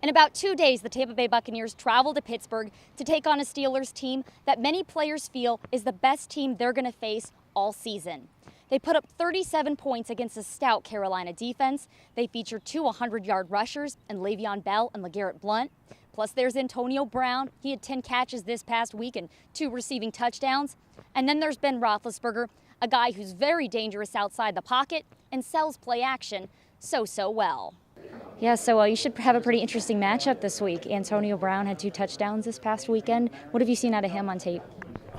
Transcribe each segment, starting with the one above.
In about 2 days, the Tampa Bay Buccaneers travel to Pittsburgh to take on a Steelers team that many players feel is the best team they're going to face all season. They put up 37 points against a stout Carolina defense. They feature two 100-yard rushers in Le'Veon Bell and LeGarrette Blount. Plus, there's Antonio Brown. He had 10 catches this past week and 2 receiving touchdowns. And then there's Ben Roethlisberger, a guy who's very dangerous outside the pocket and sells play action so well. Yeah, so you should have a pretty interesting matchup this week. Antonio Brown had 2 touchdowns this past weekend. What have you seen out of him on tape?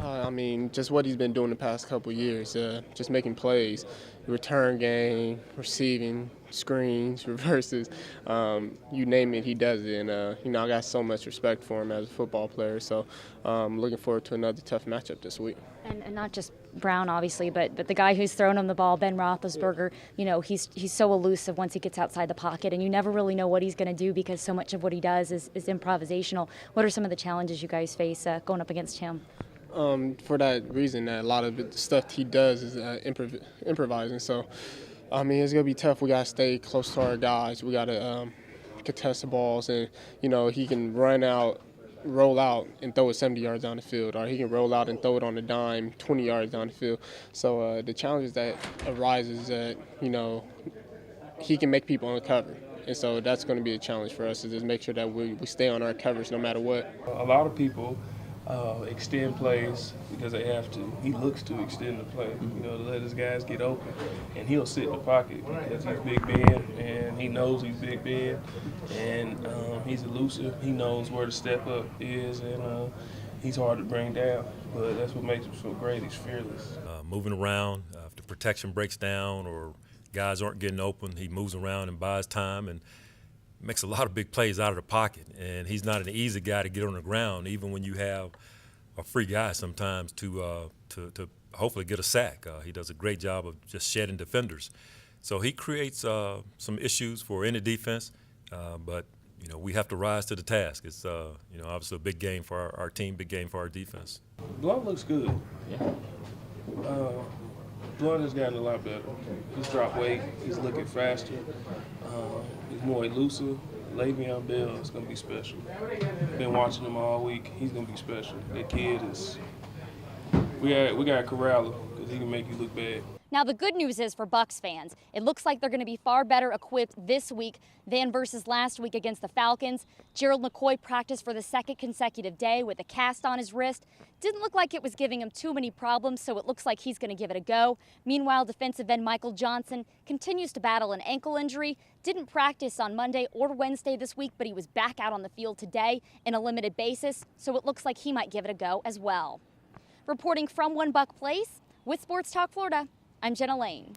I mean, just what he's been doing the past couple of years, just making plays, return game, receiving, screens, reverses, you name it, he does it. And, I got so much respect for him as a football player, so looking forward to another tough matchup this week. And not just Brown, obviously, but the guy who's thrown him the ball, Ben Roethlisberger, he's so elusive once he gets outside the pocket, and you never really know what he's going to do because so much of what he does is improvisational. What are some of the challenges you guys face going up against him? For that reason, that a lot of the stuff he does is improvising. So, I mean, it's going to be tough. We got to stay close to our guys. We got to contest the balls, and, he can roll out and throw it 70 yards down the field, or he can roll out and throw it on a dime 20 yards down the field. So the challenges that arises that, he can make people uncover. And so that's going to be a challenge for us, is just make sure that we stay on our coverage no matter what. A lot of people extend plays because they have to. He looks to extend the play, to let his guys get open. And he'll sit in the pocket because he's Big Ben, and he knows he's Big Ben, and he's elusive. He knows where the step up is, and he's hard to bring down. But that's what makes him so great. He's fearless. Moving around, if the protection breaks down or guys aren't getting open, he moves around and buys time and makes a lot of big plays out of the pocket. And he's not an easy guy to get on the ground, even when you have a free guy sometimes to hopefully get a sack. He does a great job of just shedding defenders. So he creates some issues for any defense, but we have to rise to the task. It's obviously a big game for our team, big game for our defense. Blount looks good. Yeah. Blount has gotten a lot better. He's dropped weight. He's looking faster. He's more elusive. Le'Veon Bell is going to be special. Been watching him all week. He's going to be special. That kid is. We got to corral him because he can make you look bad. Now, the good news is for Bucs fans, it looks like they're going to be far better equipped this week than versus last week against the Falcons. Gerald McCoy practiced for the 2nd consecutive day with a cast on his wrist. Didn't look like it was giving him too many problems, so it looks like he's going to give it a go. Meanwhile, defensive end Michael Johnson continues to battle an ankle injury. Didn't practice on Monday or Wednesday this week, but he was back out on the field today in a limited basis, so it looks like he might give it a go as well. Reporting from One Buc Place with Sports Talk Florida, I'm Jenna Lane.